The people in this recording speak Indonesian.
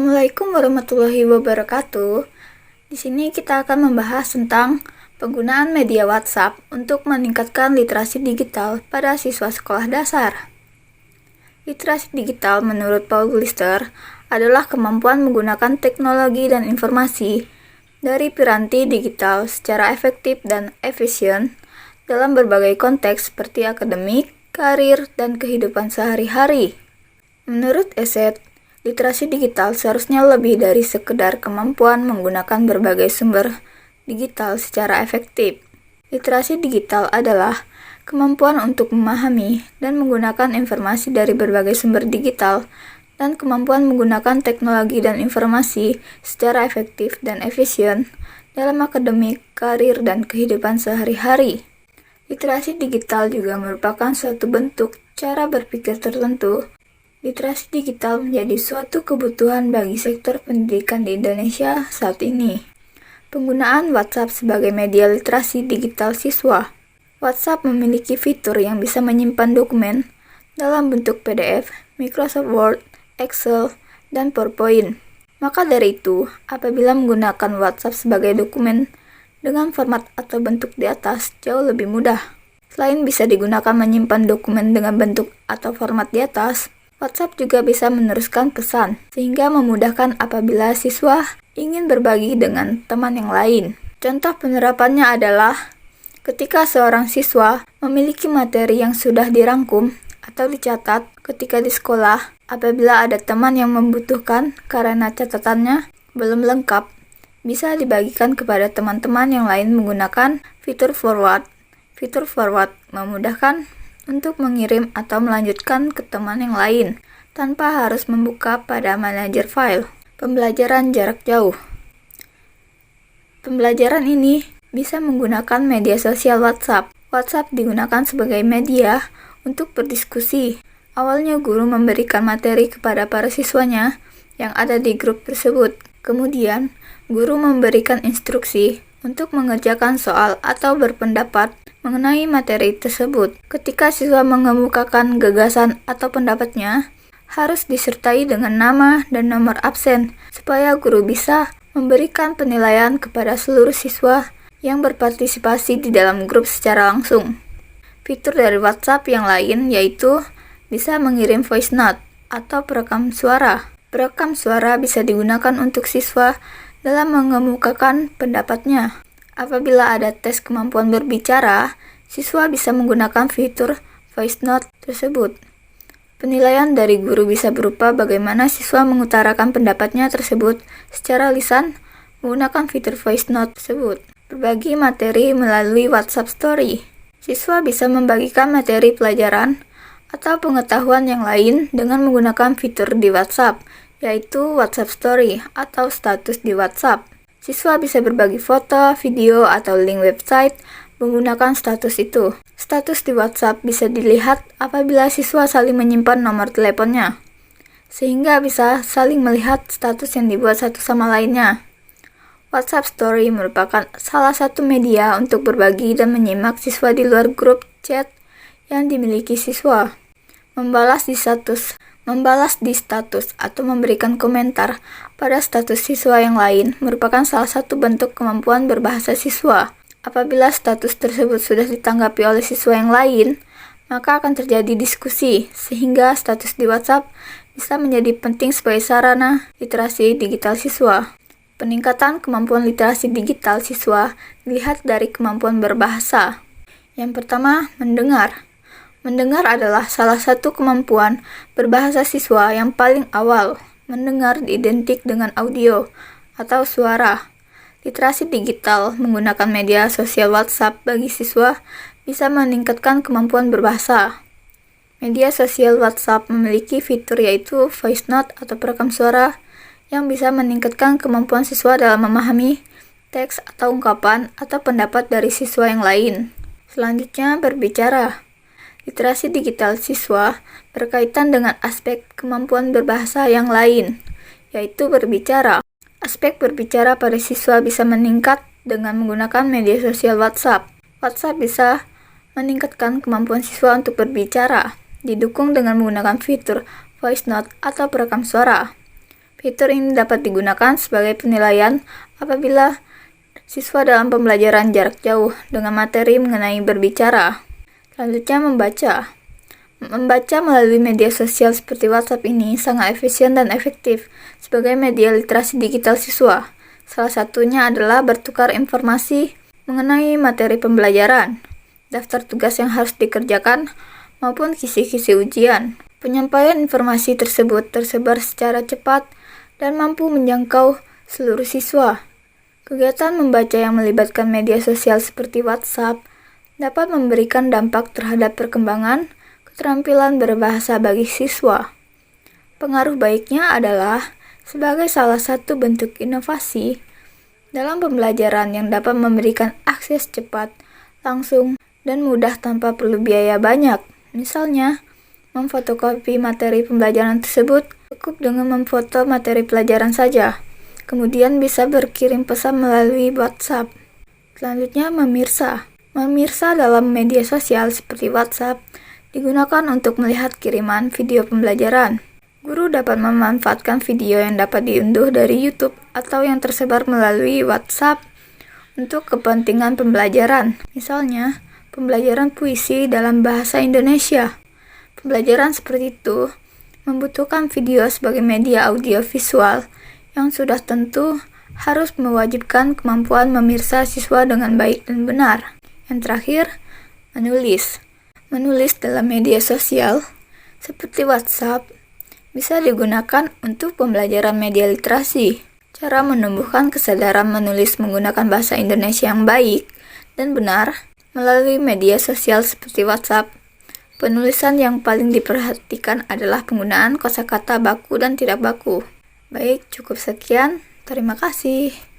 Assalamualaikum warahmatullahi wabarakatuh. Di sini kita akan membahas tentang penggunaan media WhatsApp untuk meningkatkan literasi digital pada siswa sekolah dasar. Literasi digital menurut Paul Lister adalah kemampuan menggunakan teknologi dan informasi dari piranti digital secara efektif dan efisien dalam berbagai konteks seperti akademik, karir, dan kehidupan sehari-hari. Menurut Eset, literasi digital seharusnya lebih dari sekedar kemampuan menggunakan berbagai sumber digital secara efektif. Literasi digital adalah kemampuan untuk memahami dan menggunakan informasi dari berbagai sumber digital dan kemampuan menggunakan teknologi dan informasi secara efektif dan efisien dalam akademik, karir, dan kehidupan sehari-hari. Literasi digital juga merupakan suatu bentuk cara berpikir tertentu. Literasi digital menjadi suatu kebutuhan bagi sektor pendidikan di Indonesia saat ini. Penggunaan WhatsApp sebagai media literasi digital siswa. WhatsApp memiliki fitur yang bisa menyimpan dokumen dalam bentuk PDF, Microsoft Word, Excel, dan PowerPoint. Maka dari itu, apabila menggunakan WhatsApp sebagai dokumen dengan format atau bentuk di atas jauh lebih mudah. Selain bisa digunakan menyimpan dokumen dengan bentuk atau format di atas, WhatsApp juga bisa meneruskan pesan, sehingga memudahkan apabila siswa ingin berbagi dengan teman yang lain. Contoh penerapannya adalah ketika seorang siswa memiliki materi yang sudah dirangkum atau dicatat ketika di sekolah, apabila ada teman yang membutuhkan karena catatannya belum lengkap, bisa dibagikan kepada teman-teman yang lain menggunakan fitur forward. Fitur forward memudahkan untuk mengirim atau melanjutkan ke teman yang lain tanpa harus membuka pada manajer file. Pembelajaran jarak jauh. Pembelajaran ini bisa menggunakan media sosial WhatsApp. WhatsApp digunakan sebagai media untuk berdiskusi. Awalnya guru memberikan materi kepada para siswanya yang ada di grup tersebut. Kemudian, guru memberikan instruksi untuk mengerjakan soal atau berpendapat mengenai materi tersebut. Ketika siswa mengemukakan gagasan atau pendapatnya, harus disertai dengan nama dan nomor absen, supaya guru bisa memberikan penilaian kepada seluruh siswa yang berpartisipasi di dalam grup secara langsung. Fitur dari WhatsApp yang lain yaitu bisa mengirim voice note atau perekam suara. Perekam suara bisa digunakan untuk siswa dalam mengemukakan pendapatnya. Apabila ada tes kemampuan berbicara, siswa bisa menggunakan fitur voice note tersebut. Penilaian dari guru bisa berupa bagaimana siswa mengutarakan pendapatnya tersebut secara lisan menggunakan fitur voice note tersebut. Berbagi materi melalui WhatsApp Story. Siswa bisa membagikan materi pelajaran atau pengetahuan yang lain dengan menggunakan fitur di WhatsApp, yaitu WhatsApp Story atau status di WhatsApp. Siswa bisa berbagi foto, video, atau link website menggunakan status itu. Status di WhatsApp bisa dilihat apabila siswa saling menyimpan nomor teleponnya, sehingga bisa saling melihat status yang dibuat satu sama lainnya. WhatsApp Story merupakan salah satu media untuk berbagi dan menyimak siswa di luar grup chat yang dimiliki siswa. Membalas di status atau memberikan komentar pada status siswa yang lain merupakan salah satu bentuk kemampuan berbahasa siswa. Apabila status tersebut sudah ditanggapi oleh siswa yang lain, maka akan terjadi diskusi, sehingga status di WhatsApp bisa menjadi penting sebagai sarana literasi digital siswa. Peningkatan kemampuan literasi digital siswa dilihat dari kemampuan berbahasa. Yang pertama, mendengar. Mendengar adalah salah satu kemampuan berbahasa siswa yang paling awal. Mendengar identik dengan audio atau suara. Literasi digital menggunakan media sosial WhatsApp bagi siswa bisa meningkatkan kemampuan berbahasa. Media sosial WhatsApp memiliki fitur yaitu voice note atau perekam suara yang bisa meningkatkan kemampuan siswa dalam memahami teks atau ungkapan atau pendapat dari siswa yang lain. Selanjutnya, berbicara. Literasi digital siswa berkaitan dengan aspek kemampuan berbahasa yang lain, yaitu berbicara. Aspek berbicara pada siswa bisa meningkat dengan menggunakan media sosial WhatsApp. WhatsApp bisa meningkatkan kemampuan siswa untuk berbicara, didukung dengan menggunakan fitur voice note atau perekam suara. Fitur ini dapat digunakan sebagai penilaian apabila siswa dalam pembelajaran jarak jauh dengan materi mengenai berbicara. Selanjutnya, membaca. Membaca melalui media sosial seperti WhatsApp ini sangat efisien dan efektif sebagai media literasi digital siswa. Salah satunya adalah bertukar informasi mengenai materi pembelajaran, daftar tugas yang harus dikerjakan, maupun kisi-kisi ujian. Penyampaian informasi tersebut tersebar secara cepat dan mampu menjangkau seluruh siswa. Kegiatan membaca yang melibatkan media sosial seperti WhatsApp dapat memberikan dampak terhadap perkembangan keterampilan berbahasa bagi siswa. Pengaruh baiknya adalah sebagai salah satu bentuk inovasi dalam pembelajaran yang dapat memberikan akses cepat, langsung, dan mudah tanpa perlu biaya banyak. Misalnya, memfotokopi materi pembelajaran tersebut cukup dengan memfoto materi pelajaran saja. Kemudian bisa berkirim pesan melalui WhatsApp. Selanjutnya, memirsa. Memirsa dalam media sosial seperti WhatsApp digunakan untuk melihat kiriman video pembelajaran. Guru dapat memanfaatkan video yang dapat diunduh dari YouTube atau yang tersebar melalui WhatsApp untuk kepentingan pembelajaran. Misalnya, pembelajaran puisi dalam bahasa Indonesia. Pembelajaran seperti itu membutuhkan video sebagai media audiovisual yang sudah tentu harus mewajibkan kemampuan memirsa siswa dengan baik dan benar. Yang terakhir, menulis. Menulis dalam media sosial seperti WhatsApp bisa digunakan untuk pembelajaran media literasi. Cara menumbuhkan kesadaran menulis menggunakan bahasa Indonesia yang baik dan benar melalui media sosial seperti WhatsApp. Penulisan yang paling diperhatikan adalah penggunaan kosakata baku dan tidak baku. Baik, cukup sekian. Terima kasih.